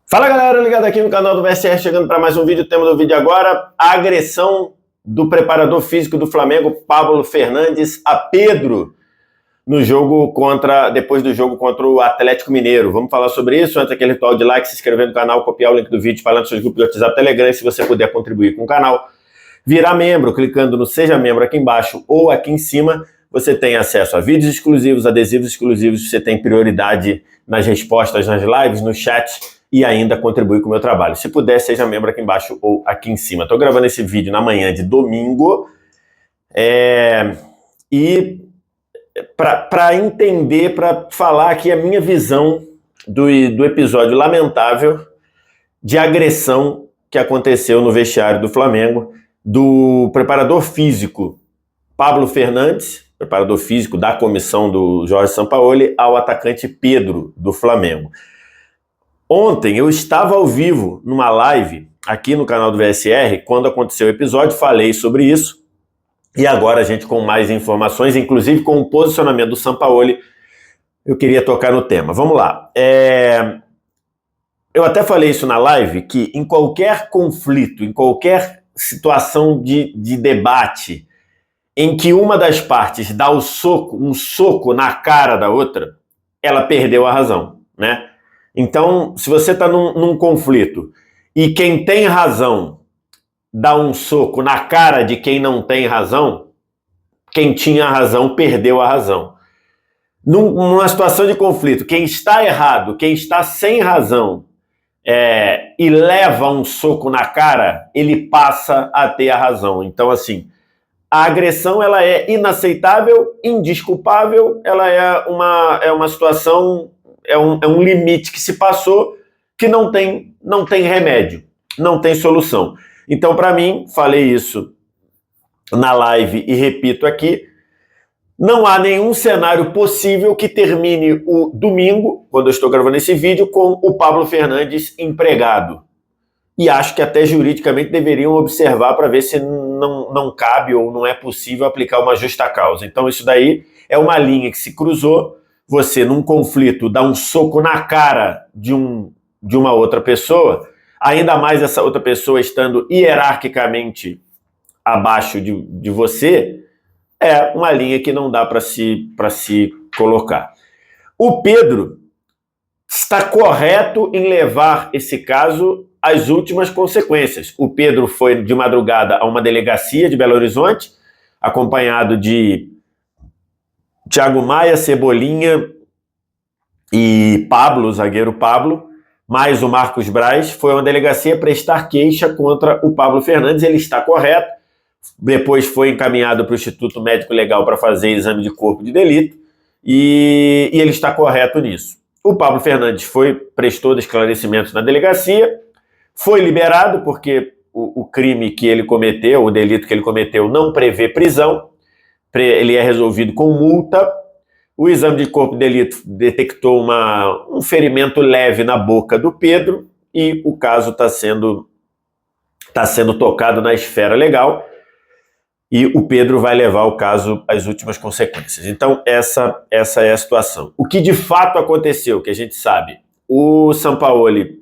Fala galera, ligado aqui no canal do VSR, chegando para mais um vídeo. O tema do vídeo agora, a agressão do preparador físico do Flamengo, Pablo Fernandes, a Pedro, depois do jogo contra o Atlético Mineiro. Vamos falar sobre isso, antes aquele ritual de like, se inscrever no canal, copiar o link do vídeo, falar nos seus grupos de WhatsApp, Telegram, e se você puder contribuir com o canal, virar membro, clicando no Seja Membro aqui embaixo ou aqui em cima. Você tem acesso a vídeos exclusivos, adesivos exclusivos, você tem prioridade nas respostas, nas lives, no chat, e ainda contribui com o meu trabalho. Se puder, seja membro aqui embaixo ou aqui em cima. Estou gravando esse vídeo na manhã de domingo, e para entender, para falar aqui a minha visão do episódio lamentável de agressão que aconteceu no vestiário do Flamengo, do preparador físico Pablo Fernandes, preparador físico da comissão do Jorge Sampaoli, ao atacante Pedro, do Flamengo. Ontem eu estava ao vivo numa live aqui no canal do VSR, quando aconteceu o episódio, falei sobre isso, e agora a gente com mais informações, inclusive com o posicionamento do Sampaoli, eu queria tocar no tema. Vamos lá. Eu até falei isso na live, que em qualquer conflito, em qualquer situação de debate, em que uma das partes dá um soco na cara da outra, ela perdeu a razão, né? Então, se você está num conflito e quem tem razão dá um soco na cara de quem não tem razão, quem tinha razão perdeu a razão. Numa situação de conflito, quem está errado, quem está sem razão e leva um soco na cara, ele passa a ter a razão. Então, assim, a agressão ela é inaceitável, indesculpável, ela é uma situação, é um limite que se passou, que não tem remédio, não tem solução. Então, para mim, falei isso na live e repito aqui, não há nenhum cenário possível que termine o domingo, quando eu estou gravando esse vídeo, com o Pablo Fernandes empregado. E acho que até juridicamente deveriam observar para ver se não cabe ou não é possível aplicar uma justa causa. Então isso daí é uma linha que se cruzou, você num conflito dá um soco na cara de uma outra pessoa, ainda mais essa outra pessoa estando hierarquicamente abaixo de você, é uma linha que não dá para se colocar. O Pedro está correto em levar esse caso às últimas consequências. O Pedro foi de madrugada a uma delegacia de Belo Horizonte, acompanhado de Thiago Maia, Cebolinha e Pablo, o zagueiro Pablo, mais o Marcos Braz. Foi a uma delegacia prestar queixa contra o Pablo Fernandes. Ele está correto. Depois foi encaminhado para o Instituto Médico Legal para fazer exame de corpo de delito, e ele está correto nisso. O Pablo Fernandes prestou esclarecimentos na delegacia, foi liberado porque o crime que ele cometeu, o delito que ele cometeu, não prevê prisão, ele é resolvido com multa. O exame de corpo de delito detectou um ferimento leve na boca do Pedro e o caso está sendo tocado na esfera legal e o Pedro vai levar o caso às últimas consequências. Então essa é a situação. O que de fato aconteceu, que a gente sabe, o Sampaoli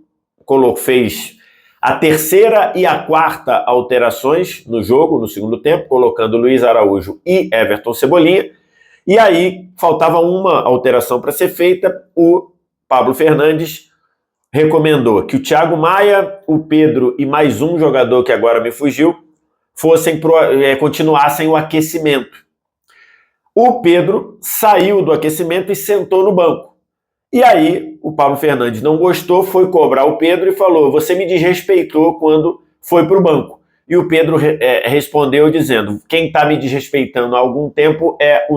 fez a terceira e a quarta alterações no jogo, no segundo tempo, colocando Luiz Araújo e Everton Cebolinha, e aí faltava uma alteração para ser feita. O Pablo Fernandes recomendou que o Thiago Maia, o Pedro e mais um jogador que agora me fugiu, continuassem o aquecimento. O Pedro saiu do aquecimento e sentou no banco. E aí o Pablo Fernandes não gostou, foi cobrar o Pedro e falou: você me desrespeitou quando foi para o banco. E o Pedro respondeu dizendo: quem está me desrespeitando há algum tempo é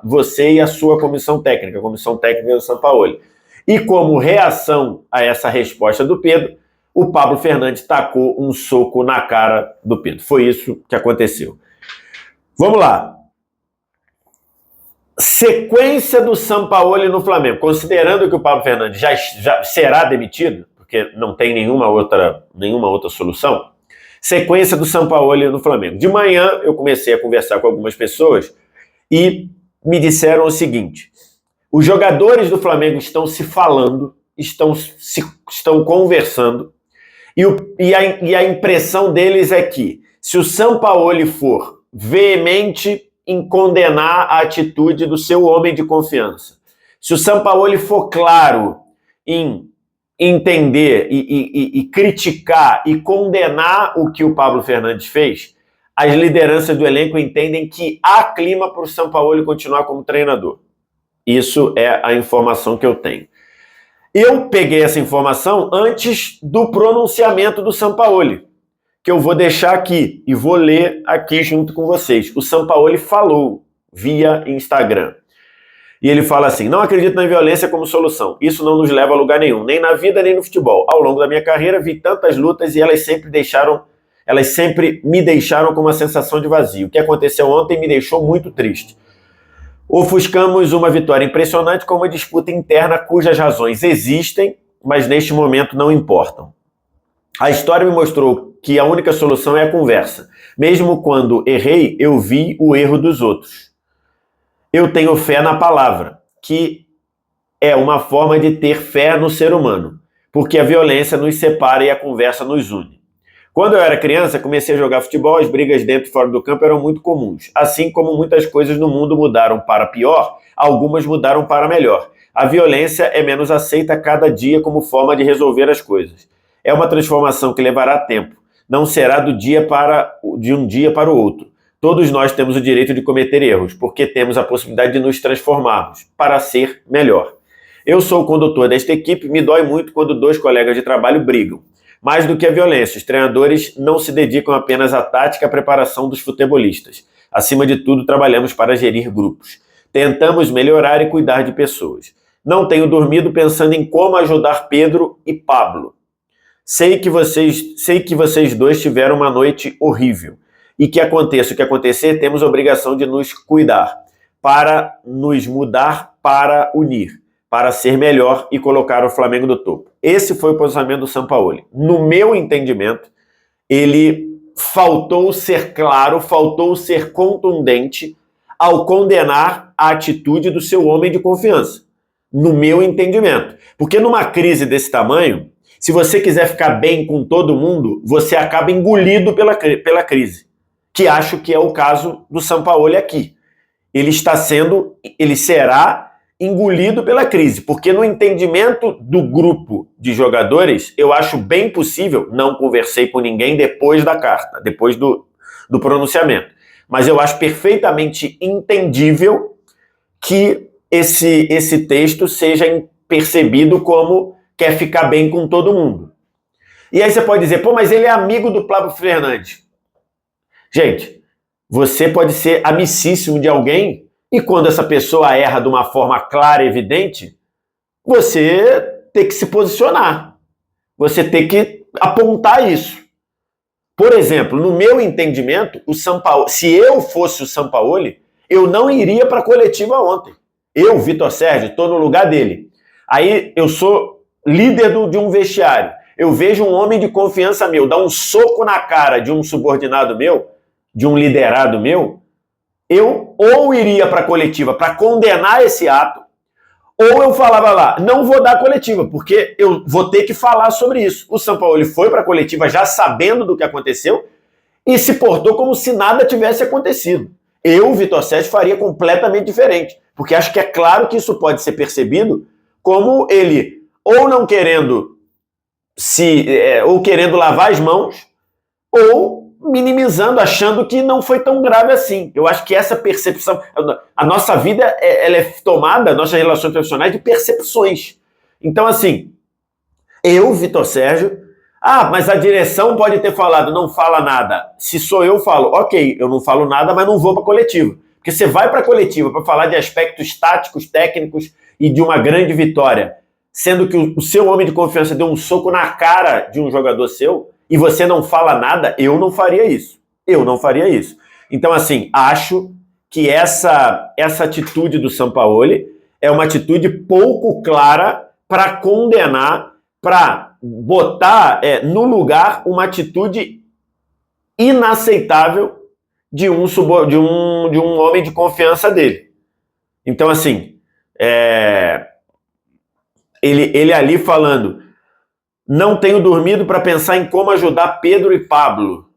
você e a sua comissão técnica, a comissão técnica do Sampaoli. E como reação a essa resposta do Pedro, o Pablo Fernandes tacou um soco na cara do Pedro. Foi isso que aconteceu. Vamos lá. Sequência do Sampaoli no Flamengo. Considerando que o Pablo Fernandes já será demitido, porque não tem nenhuma outra solução, sequência do Sampaoli no Flamengo. De manhã eu comecei a conversar com algumas pessoas e me disseram o seguinte: os jogadores do Flamengo estão se falando estão conversando, e a impressão deles é que, se o Sampaoli for veemente em condenar a atitude do seu homem de confiança, se o Sampaoli for claro em entender e criticar e condenar o que o Pablo Fernandes fez, as lideranças do elenco entendem que há clima para o Sampaoli continuar como treinador. Isso é a informação que eu tenho. Eu peguei essa informação antes do pronunciamento do Sampaoli, que eu vou deixar aqui e vou ler aqui junto com vocês. O Sampaoli falou via Instagram. E ele fala assim: não acredito na violência como solução. Isso não nos leva a lugar nenhum, nem na vida, nem no futebol. Ao longo da minha carreira, vi tantas lutas e elas sempre me deixaram com uma sensação de vazio. O que aconteceu ontem me deixou muito triste. Ofuscamos uma vitória impressionante com uma disputa interna cujas razões existem, mas neste momento não importam. A história me mostrou que a única solução é a conversa. Mesmo quando errei, eu vi o erro dos outros. Eu tenho fé na palavra, que é uma forma de ter fé no ser humano, porque a violência nos separa e a conversa nos une. Quando eu era criança, comecei a jogar futebol, as brigas dentro e fora do campo eram muito comuns. Assim como muitas coisas no mundo mudaram para pior, algumas mudaram para melhor. A violência é menos aceita a cada dia como forma de resolver as coisas. É uma transformação que levará tempo. Não será de um dia para o outro. Todos nós temos o direito de cometer erros, porque temos a possibilidade de nos transformarmos para ser melhor. Eu sou o condutor desta equipe, me dói muito quando dois colegas de trabalho brigam. Mais do que a violência, os treinadores não se dedicam apenas à tática e à preparação dos futebolistas. Acima de tudo, trabalhamos para gerir grupos. Tentamos melhorar e cuidar de pessoas. Não tenho dormido pensando em como ajudar Pedro e Pablo. Sei que vocês dois tiveram uma noite horrível. E que aconteça o que acontecer, temos a obrigação de nos cuidar, para nos mudar, para unir, para ser melhor e colocar o Flamengo no topo. Esse foi o posicionamento do Sampaoli. No meu entendimento, ele faltou ser claro, faltou ser contundente ao condenar a atitude do seu homem de confiança. No meu entendimento. Porque numa crise desse tamanho, se você quiser ficar bem com todo mundo, você acaba engolido pela crise. Que acho que é o caso do Sampaoli aqui. Ele será engolido pela crise, porque no entendimento do grupo de jogadores, eu acho bem possível, não conversei com ninguém depois da carta, depois do pronunciamento, mas eu acho perfeitamente entendível que esse texto seja percebido como quer ficar bem com todo mundo. E aí você pode dizer, pô, mas ele é amigo do Pablo Fernandes. Gente, você pode ser amicíssimo de alguém e quando essa pessoa erra de uma forma clara e evidente, você tem que se posicionar. Você tem que apontar isso. Por exemplo, no meu entendimento, se eu fosse o Sampaoli, eu não iria para a coletiva ontem. Eu, Vitor Sérgio, estou no lugar dele. Aí eu sou líder de um vestiário. Eu vejo um homem de confiança meu dar um soco na cara de um subordinado meu, de um liderado meu, eu ou iria para a coletiva para condenar esse ato, ou eu falava lá, não vou dar coletiva, porque eu vou ter que falar sobre isso. O Sampaoli foi para a coletiva já sabendo do que aconteceu e se portou como se nada tivesse acontecido. Eu, Vitor Sérgio, faria completamente diferente, porque acho que é claro que isso pode ser percebido como ele ou não querendo ou querendo lavar as mãos, ou minimizando, achando que não foi tão grave assim. Eu acho que essa percepção... A nossa vida ela é tomada, nossas relações profissionais, de percepções. Então, assim, eu, Vitor Sérgio... mas a direção pode ter falado, não fala nada. Se sou eu, falo, ok, eu não falo nada, mas não vou para a coletiva. Porque você vai para a coletiva para falar de aspectos táticos, técnicos e de uma grande vitória, sendo que o seu homem de confiança deu um soco na cara de um jogador seu, e você não fala nada, eu não faria isso. Eu não faria isso. Então, assim, acho que essa atitude do Sampaoli é uma atitude pouco clara para condenar, para botar no lugar uma atitude inaceitável de um homem de confiança dele. Então, assim, Ele ali falando, não tenho dormido para pensar em como ajudar Pedro e Pablo.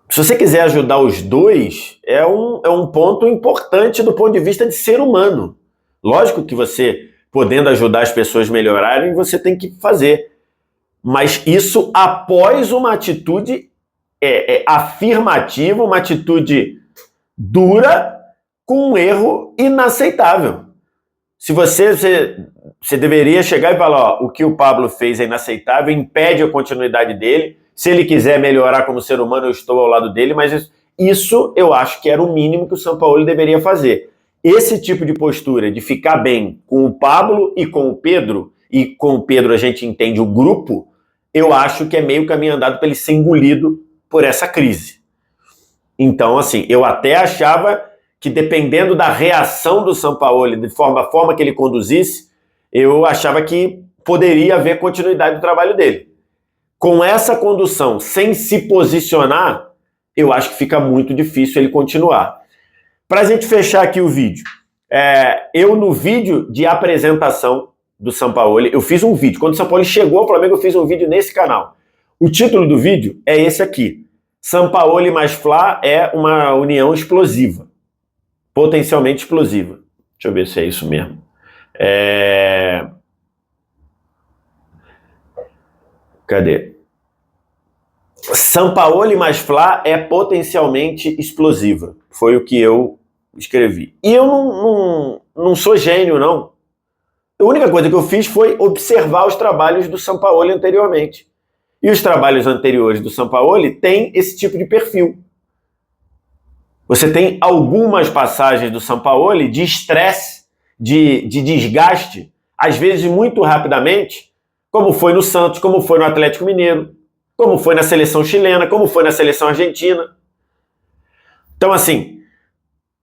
Se você quiser ajudar os dois, é um ponto importante do ponto de vista de ser humano. Lógico que você, podendo ajudar as pessoas a melhorarem, você tem que fazer. Mas isso após uma atitude afirmativa, uma atitude dura, com um erro inaceitável. Se você deveria chegar e falar, ó, o que o Pablo fez é inaceitável, impede a continuidade dele. Se ele quiser melhorar como ser humano, eu estou ao lado dele, mas isso eu acho que era o mínimo que o Sampaoli deveria fazer. Esse tipo de postura de ficar bem com o Pablo e com o Pedro, e com o Pedro a gente entende o grupo, eu acho que é meio caminho andado para ele ser engolido por essa crise. Então, assim, eu até achava que dependendo da reação do Sampaoli, de forma que ele conduzisse, eu achava que poderia haver continuidade do trabalho dele. Com essa condução, sem se posicionar, eu acho que fica muito difícil ele continuar. Para a gente fechar aqui o vídeo, eu no vídeo de apresentação do Sampaoli, eu fiz um vídeo. Quando o Sampaoli chegou ao Flamengo, eu fiz um vídeo nesse canal. O título do vídeo é esse aqui. Sampaoli mais Fla é uma união explosiva. Potencialmente explosiva. Deixa eu ver se é isso mesmo. Cadê? Sampaoli mais Fla é potencialmente explosiva. Foi o que eu escrevi. E eu não sou gênio, não. A única coisa que eu fiz foi observar os trabalhos do Sampaoli anteriormente. E os trabalhos anteriores do Sampaoli têm esse tipo de perfil. Você tem algumas passagens do Sampaoli de estresse, de desgaste, às vezes muito rapidamente, como foi no Santos, como foi no Atlético Mineiro, como foi na seleção chilena, como foi na seleção argentina. Então, assim,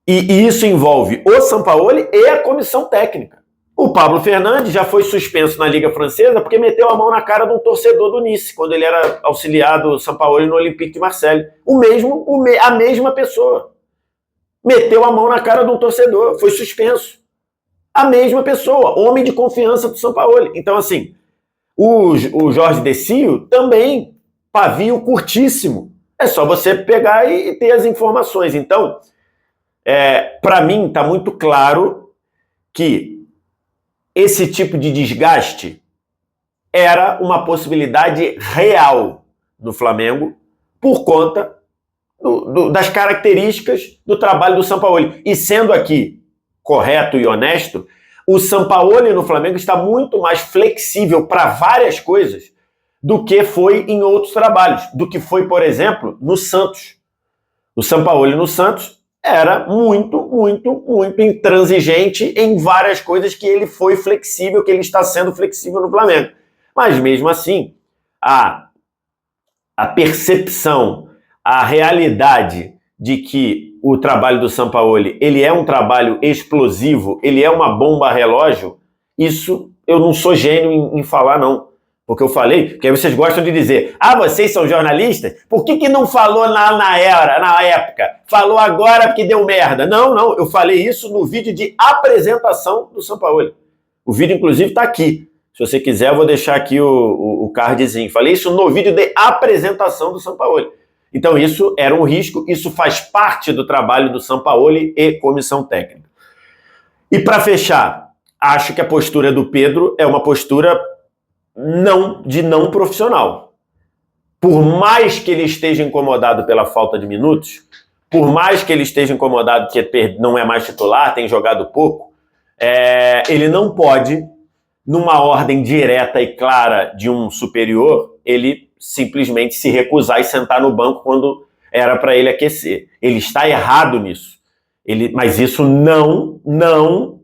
e isso envolve o Sampaoli e a comissão técnica. O Pablo Fernandes já foi suspenso na Liga Francesa porque meteu a mão na cara de um torcedor do Nice, quando ele era auxiliar do Sampaoli no Olympique de Marseille. A mesma pessoa. Meteu a mão na cara de um torcedor, foi suspenso. A mesma pessoa, homem de confiança do Sampaoli. Então, assim, o Jorge Decio também, pavio curtíssimo. É só você pegar e ter as informações. Então, para mim, está muito claro que esse tipo de desgaste era uma possibilidade real no Flamengo por conta das características do trabalho do Sampaoli. E sendo aqui correto e honesto, o Sampaoli no Flamengo está muito mais flexível para várias coisas do que foi em outros trabalhos, do que foi, por exemplo, no Santos. O Sampaoli no Santos era muito intransigente em várias coisas que ele foi flexível, que ele está sendo flexível no Flamengo. Mas mesmo assim, a percepção, a realidade de que o trabalho do Sampaoli, ele é um trabalho explosivo, ele é uma bomba relógio, isso eu não sou gênio em falar, não. Porque eu falei, porque aí vocês gostam de dizer, vocês são jornalistas? Por que não falou na época? Falou agora porque deu merda. Não, eu falei isso no vídeo de apresentação do Sampaoli. O vídeo, inclusive, está aqui. Se você quiser, eu vou deixar aqui o cardzinho. Falei isso no vídeo de apresentação do Sampaoli. Então isso era um risco, isso faz parte do trabalho do Sampaoli e comissão técnica. E para fechar, acho que a postura do Pedro é uma postura não profissional. Por mais que ele esteja incomodado pela falta de minutos, por mais que ele esteja incomodado que não é mais titular, tem jogado pouco, ele não pode, numa ordem direta e clara de um superior, ele simplesmente se recusar e sentar no banco quando era para ele aquecer. Ele está errado nisso. Mas isso não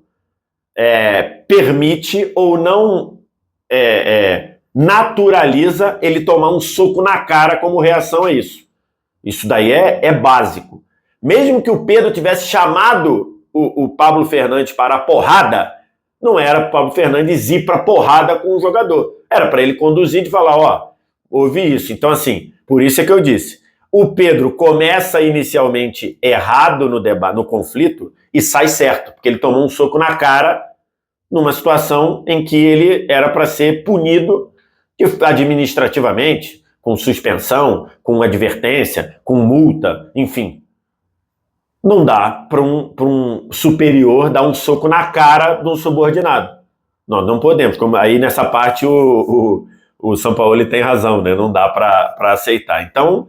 permite ou não naturaliza ele tomar um soco na cara como reação a isso. Isso daí é básico. Mesmo que o Pedro tivesse chamado o Pablo Fernandes para a porrada, não era para o Pablo Fernandes ir para a porrada com o jogador. Era para ele conduzir e falar, ouvi isso. Então, assim, por isso é que eu disse, o Pedro começa inicialmente errado no conflito e sai certo, porque ele tomou um soco na cara numa situação em que ele era para ser punido administrativamente, com suspensão, com advertência, com multa, enfim. Não dá para um superior dar um soco na cara de um subordinado. Nós não podemos. Aí nessa parte o Sampaoli tem razão, né? Não dá para aceitar. Então,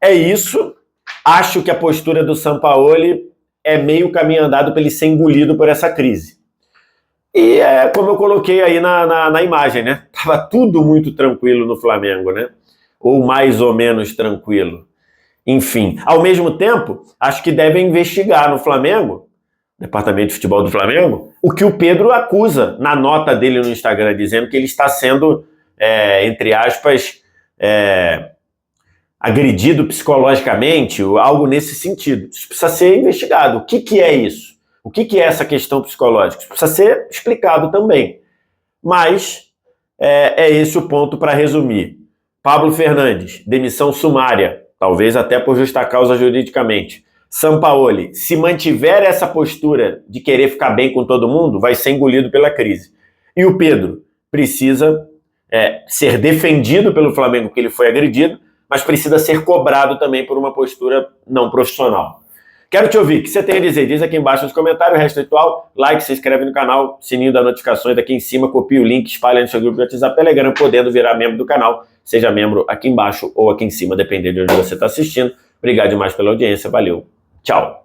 é isso. Acho que a postura do Sampaoli é meio caminho andado para ele ser engolido por essa crise. E é como eu coloquei aí na imagem, né? Tava tudo muito tranquilo no Flamengo, né? Ou mais ou menos tranquilo. Enfim, ao mesmo tempo, acho que devem investigar no Flamengo, Departamento de Futebol do Flamengo, o que o Pedro acusa na nota dele no Instagram, dizendo que ele está sendo, entre aspas, agredido psicologicamente, ou algo nesse sentido. Isso precisa ser investigado. O que é isso? O que é essa questão psicológica? Isso precisa ser explicado também. Mas é esse o ponto para resumir. Pablo Fernandes, demissão sumária, talvez até por justa causa juridicamente. Sampaoli, se mantiver essa postura de querer ficar bem com todo mundo, vai ser engolido pela crise. E o Pedro precisa ser defendido pelo Flamengo, porque ele foi agredido, mas precisa ser cobrado também por uma postura não profissional. Quero te ouvir. O que você tem a dizer? Diz aqui embaixo nos comentários. O resto é ritual. Like, se inscreve no canal, sininho das notificações aqui em cima, copia o link, espalha no seu grupo de WhatsApp, Telegram, podendo virar membro do canal. Seja membro aqui embaixo ou aqui em cima, dependendo de onde você está assistindo. Obrigado demais pela audiência. Valeu. Tchau.